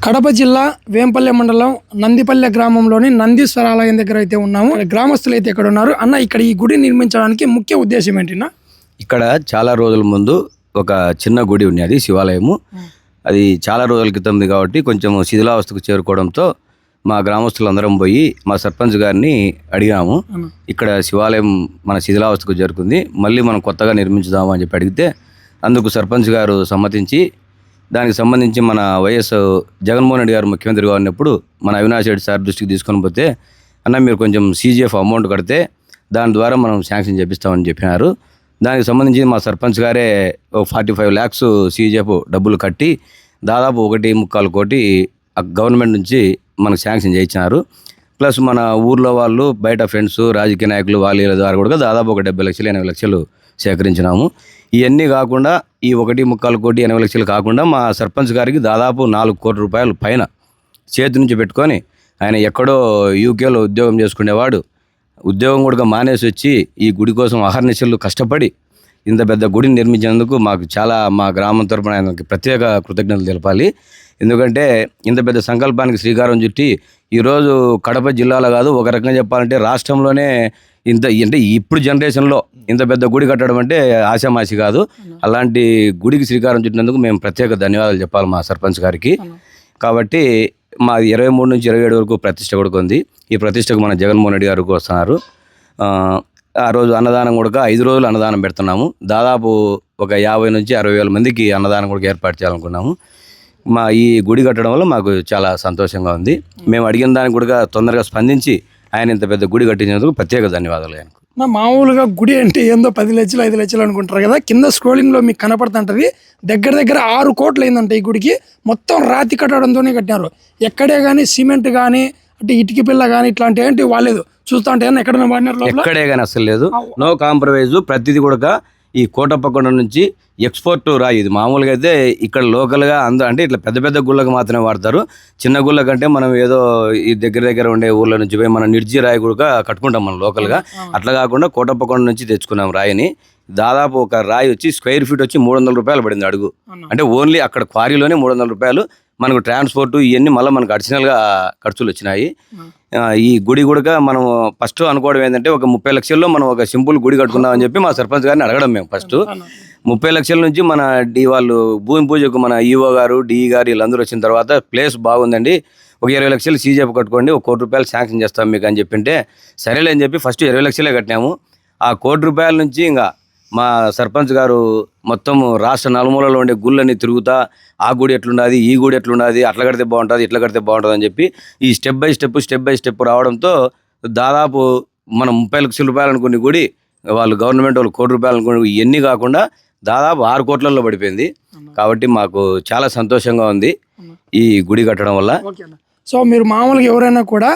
కడప జిల్లా వేంపల్లె మండలం నందిపల్లె గ్రామంలోని నందీశ్వర ఆలయం దగ్గర అయితే ఉన్నాము. గ్రామస్తులు అయితే ఇక్కడ ఉన్నారు. అన్న, ఇక్కడ ఈ గుడి నిర్మించడానికి ముఖ్య ఉద్దేశం ఏంటినా? ఇక్కడ చాలా రోజుల ముందు ఒక చిన్న గుడి ఉన్నది, శివాలయము. అది చాలా రోజుల క్రితంది కాబట్టి కొంచెం శిథిలావస్థకు చేరుకోవడంతో మా గ్రామస్తులందరం పోయి మా సర్పంచ్ గారిని అడిగాము. ఇక్కడ శివాలయం మన శిథిలావస్థకు చేరుకుంది, మళ్ళీ మనం కొత్తగా నిర్మించుదాము అని చెప్పి అడిగితే అందుకు సర్పంచ్ గారు సమ్మతించి దానికి సంబంధించి మన వైఎస్ జగన్మోహన్ రెడ్డి గారు ముఖ్యమంత్రిగా ఉన్నప్పుడు మన అవినాష్ రెడ్డి సార్ దృష్టికి తీసుకొని పోతే, అన్న మీరు కొంచెం సీజీఎఫ్ అమౌంట్ కడితే దాని ద్వారా మనం శాంక్షన్ చేపిస్తామని చెప్పినారు. దానికి సంబంధించి మా సర్పంచ్ గారే 45 lakhs సీజీఎఫ్ డబ్బులు కట్టి దాదాపు 1.25 కోటి గవర్నమెంట్ నుంచి మనకు శాంక్షన్ చేయించినారు. ప్లస్ మన ఊర్లో వాళ్ళు, బయట ఫ్రెండ్స్, రాజకీయ నాయకులు వాళ్ళ ద్వారా కూడా దాదాపు ఒక 70 లక్షలు 80 లక్షలు సేకరించినాము. ఇవన్నీ కాకుండా ఈ 1.25 కోటి 80 లక్షలు కాకుండా మా సర్పంచ్ గారికి దాదాపు 4 కోట్ల రూపాయలు పైన చేతి నుంచి పెట్టుకొని, ఆయన ఎక్కడో యూకేలో ఉద్యోగం చేసుకునేవాడు, ఉద్యోగం కూడా మానేసి వచ్చి ఈ గుడి కోసం అహర్నిశలు కష్టపడి ఇంత పెద్ద గుడిని నిర్మించినందుకు మాకు చాలా, మా గ్రామం తరపున ఆయనకి ప్రత్యేక కృతజ్ఞతలు తెలపాలి. ఎందుకంటే ఇంత పెద్ద సంకల్పానికి శ్రీకారం చుట్టి ఈరోజు కడప జిల్లాలో కాదు, ఒక రకంగా చెప్పాలంటే రాష్ట్రంలోనే ఇంత అంటే ఇప్పుడు జనరేషన్లో ఇంత పెద్ద గుడి కట్టడం అంటే ఆశామాషి కాదు. అలాంటి గుడికి శ్రీకారం చుట్టినందుకు మేము ప్రత్యేక ధన్యవాదాలు చెప్పాలి మా సర్పంచ్ గారికి. కాబట్టి మా 23 నుంచి 27 వరకు ప్రతిష్ట కూడా ఉంది. ఈ ప్రతిష్టకు మన జగన్మోహన్ రెడ్డి గారు వస్తున్నారు. ఆ రోజు అన్నదానం కూడా 5 రోజులు అన్నదానం పెడుతున్నాము. దాదాపు ఒక 50 నుంచి 60 వేల మందికి అన్నదానం కూడా ఏర్పాటు చేయాలనుకున్నాము. మా ఈ గుడి కట్టడం వల్ల మాకు చాలా సంతోషంగా ఉంది. మేము అడిగిన దానికి కూడా తొందరగా స్పందించి ఆయన ఇంత పెద్ద గుడి కట్టించినందుకు ప్రత్యేక ధన్యవాదాలు ఆయనకు. మామూలుగా గుడి అంటే ఏందో 10 లక్షలు 5 లక్షలు అనుకుంటారు కదా, కింద స్క్రోలింగ్లో మీకు కనపడుతుంటది. దగ్గర 6 కోట్లు అయిందంట ఈ గుడికి. మొత్తం రాతి కట్టడంతోనే కట్టినారు. ఎక్కడే కానీ సిమెంట్ కానీ అంటే ఇటుక పిల్ల కానీ ఇట్లాంటి ఏంటి వాలేదు. చూస్తా అంటే ఎక్కడైనా వాడినారు, ఎక్కడే కానీ అసలు లేదు. No compromise. ప్రతిదీ కూడా ఈ కోటప్పకొండ నుంచి ఎక్స్పోర్ట్ రాయి. ఇది మామూలుగా అయితే ఇక్కడ లోకల్గా అంటే ఇట్లా పెద్ద పెద్ద గుళ్ళకు మాత్రమే వాడతారు. చిన్న గుళ్ళ కంటే మనం ఏదో ఈ దగ్గర ఉండే ఊళ్ళ నుంచి పోయి మనం నిర్జీ రాయి కూడా కట్టుకుంటాం మనం లోకల్గా. అట్లా కాకుండా కోటప్పకొండ నుంచి తెచ్చుకున్నాం రాయిని. దాదాపు ఒక రాయి వచ్చి స్క్వేర్ ఫీట్ వచ్చి 300 రూపాయలు పడింది అడుగు. అంటే ఓన్లీ అక్కడ క్వారీలోనే 300 రూపాయలు. మనకు ట్రాన్స్పోర్ట్ ఇవన్నీ మళ్ళీ మనకు అడిషనల్గా ఖర్చులు వచ్చినాయి. ఈ గుడి కూడా మనం ఫస్ట్ అనుకోవడం ఏంటంటే ఒక 30 లక్షల్లో మనం ఒక సింపుల్ గుడి కట్టుకుందామని చెప్పి మా సర్పంచ్ గారిని అడగడం. మేము ఫస్ట్ 30 లక్షల నుంచి మన వాళ్ళు భూమి పూజకు మన ఈఓ గారు, డిఈ గారు వీళ్ళందరూ వచ్చిన తర్వాత ప్లేస్ బాగుందండి, ఒక 20 లక్షలు సీజీఎఫ్ కట్టుకోండి, 1 కోటి రూపాయలు శాంక్షన్ చేస్తాం మీకు అని చెప్పింటే సరేలే అని చెప్పి ఫస్ట్ 20 లక్షలే కట్టినాము. ఆ 1 కోటి రూపాయల నుంచి ఇంకా మా సర్పంచ్ గారు మొత్తం రాష్ట్ర నలుమూలలో ఉండే గుళ్ళని తిరుగుతా ఆ గుడి ఎట్లుండదు, ఈ గుడి ఎట్లుండదు, అట్లా కడితే బాగుంటుంది, ఇట్లా కడితే బాగుంటుంది అని చెప్పి ఈ స్టెప్ బై స్టెప్ రావడంతో దాదాపు మనం 30 లక్షల రూపాయలు అనుకునే గుడి వాళ్ళు గవర్నమెంట్ వాళ్ళు 1 కోటి రూపాయలు అనుకునే ఇవన్నీ కాకుండా దాదాపు 6 కోట్లలో పడిపోయింది. కాబట్టి మాకు చాలా సంతోషంగా ఉంది ఈ గుడి కట్టడం వల్ల. సో మీరు మామూలుగా ఎవరైనా కూడా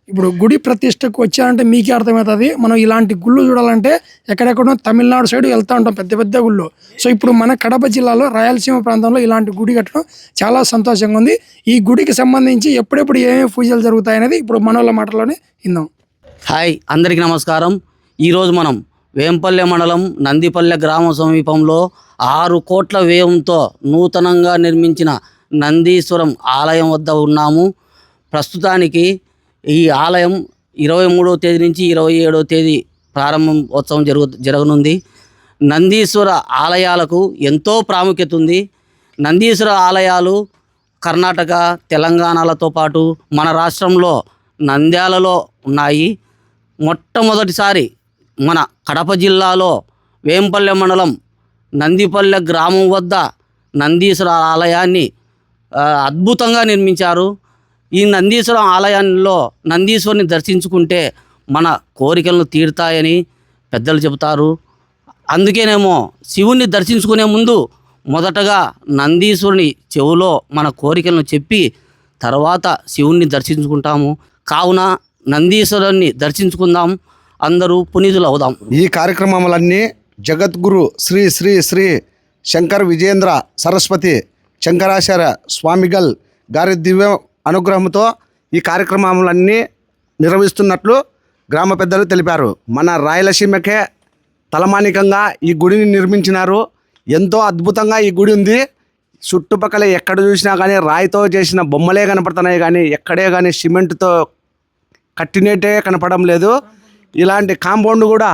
ఇప్పుడు గుడి ప్రతిష్టకు వచ్చారంటే మీకే అర్థమవుతుంది. మనం ఇలాంటి గుళ్ళు చూడాలంటే ఎక్కడెక్కడో తమిళనాడు సైడ్ వెళ్తూ ఉంటాం, పెద్ద పెద్ద గుళ్ళు. సో ఇప్పుడు మన కడప జిల్లాలో రాయలసీమ ప్రాంతంలో ఇలాంటి గుడి కట్టడం చాలా సంతోషంగా ఉంది. ఈ గుడికి సంబంధించి ఎప్పుడెప్పుడు ఏమేమి పూజలు జరుగుతాయనేది ఇప్పుడు మనోళ్ళ మాటలోనే విందాం. హాయ్, అందరికీ నమస్కారం. ఈరోజు మనం వేంపల్లె మండలం నందిపల్లె గ్రామ సమీపంలో 6 కోట్ల వ్యయంతో నూతనంగా నిర్మించిన నందీశ్వరం ఆలయం వద్ద ఉన్నాము. ప్రస్తుతానికి ఈ ఆలయం 23వ తేదీ నుంచి 27వ తేదీ ప్రారంభోత్సవం జరగనుంది. నందీశ్వర ఆలయాలకు ఎంతో ప్రాముఖ్యత ఉంది. నందీశ్వర ఆలయాలు కర్ణాటక, తెలంగాణలతో పాటు మన రాష్ట్రంలో నంద్యాలలో ఉన్నాయి. మొట్టమొదటిసారి మన కడప జిల్లాలో వేంపల్లె మండలం నందిపల్లె గ్రామం వద్ద నందీశ్వర ఆలయాన్ని అద్భుతంగా నిర్మించారు. ఈ నందీశ్వర ఆలయంలో నందీశ్వరుని దర్శించుకుంటే మన కోరికలను తీరుతాయని పెద్దలు చెబుతారు. అందుకేనేమో శివుణ్ణి దర్శించుకునే ముందు మొదటగా నందీశ్వరుని చెవులో మన కోరికలను చెప్పి తర్వాత శివుణ్ణి దర్శించుకుంటాము. కావున నందీశ్వరుని దర్శించుకుందాం, అందరూ పునీతులు అవుదాం. ఈ కార్యక్రమాలన్నీ జగద్గురు శ్రీ శ్రీ శ్రీ శంకర్ విజయేంద్ర సరస్వతి శంకరాచార్య స్వామిగల్ గారి దివ్య అనుగ్రహంతో ఈ కార్యక్రమాలన్నీ నిర్వహిస్తున్నట్లు గ్రామ పెద్దలు తెలిపారు. మన రాయలసీమకే తలమానికంగా ఈ గుడిని నిర్మించినారు. ఎంతో అద్భుతంగా ఈ గుడి ఉంది. చుట్టుపక్కల ఎక్కడ చూసినా కానీ రాయితో చేసిన బొమ్మలే కనపడుతున్నాయి, కానీ ఎక్కడే కానీ సిమెంట్తో కట్టినట్టే కనపడడం లేదు. ఇలాంటి కాంపౌండ్ కూడా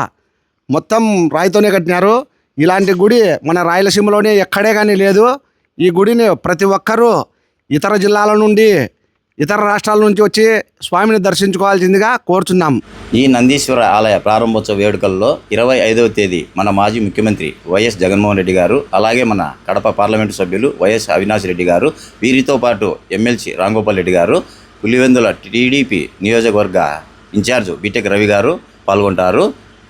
మొత్తం రాయితోనే కట్టినారు. ఇలాంటి గుడి మన రాయలసీమలోనే ఎక్కడే కానీ లేదు. ఈ గుడిని ప్రతి ఒక్కరూ ఇతర జిల్లాల నుండి, ఇతర రాష్ట్రాల నుంచి వచ్చి స్వామిని దర్శించుకోవాల్సిందిగా కోరుచున్నాం. ఈ నందీశ్వర ఆలయ ప్రారంభోత్సవ వేడుకల్లో 25వ తేదీ మన మాజీ ముఖ్యమంత్రి వైఎస్ జగన్మోహన్ రెడ్డి గారు, అలాగే మన కడప పార్లమెంటు సభ్యులు వైఎస్ అవినాష్ రెడ్డి గారు, వీరితో పాటు ఎమ్మెల్సీ రాంగోపాల్ రెడ్డి గారు, పులివెందుల టీడీపీ నియోజకవర్గ ఇన్ఛార్జ్ బిటెక్ రవి గారు పాల్గొంటారు.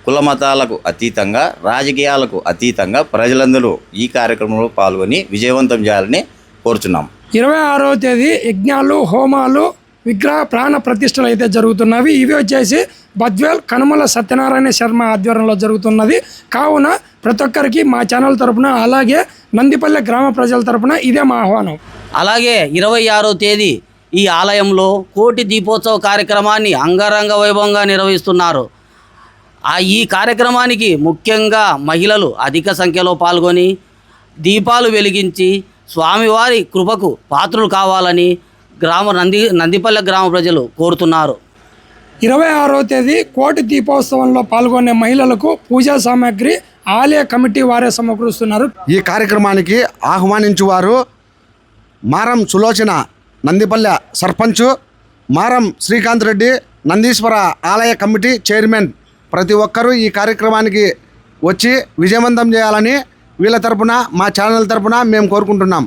కుల మతాలకు అతీతంగా, రాజకీయాలకు అతీతంగా ప్రజలందరూ ఈ కార్యక్రమంలో పాల్గొని విజయవంతం చేయాలని కోరుచున్నాం. 26వ తేదీ యజ్ఞాలు, హోమాలు, విగ్రహ ప్రాణ ప్రతిష్టలు అయితే జరుగుతున్నవి. ఇవి వచ్చేసి బద్వేల్ కనుమల సత్యనారాయణ శర్మ ఆధ్వర్యంలో జరుగుతున్నది. కావున ప్రతి ఒక్కరికి మా ఛానల్ తరపున, అలాగే నందిపల్లె గ్రామ ప్రజల తరపున ఇదే మా ఆహ్వానం. అలాగే 26వ తేదీ ఈ ఆలయంలో కోటి దీపోత్సవ కార్యక్రమాన్ని అంగరంగ వైభవంగా నిర్వహిస్తున్నారు. ఈ కార్యక్రమానికి ముఖ్యంగా మహిళలు అధిక సంఖ్యలో పాల్గొని దీపాలు వెలిగించి స్వామివారి కృపకు పాత్రులు కావాలని నందిపల్లె గ్రామ ప్రజలు కోరుతున్నారు. 26వ తేదీ కోటి దీపోత్సవంలో పాల్గొనే మహిళలకు పూజా సామాగ్రి ఆలయ కమిటీ వారే సమకూరుస్తున్నారు. ఈ కార్యక్రమానికి ఆహ్వానించువారు మారం సులోచన, నందిపల్లె సర్పంచ్, మారం శ్రీకాంత్ రెడ్డి, నందీశ్వర ఆలయ కమిటీ చైర్మన్. ప్రతి ఒక్కరూ ఈ కార్యక్రమానికి వచ్చి విజయవంతం చేయాలని వీళ్ళ తరపున, మా ఛానల్ తరపున మేము కోరుకుంటున్నాం.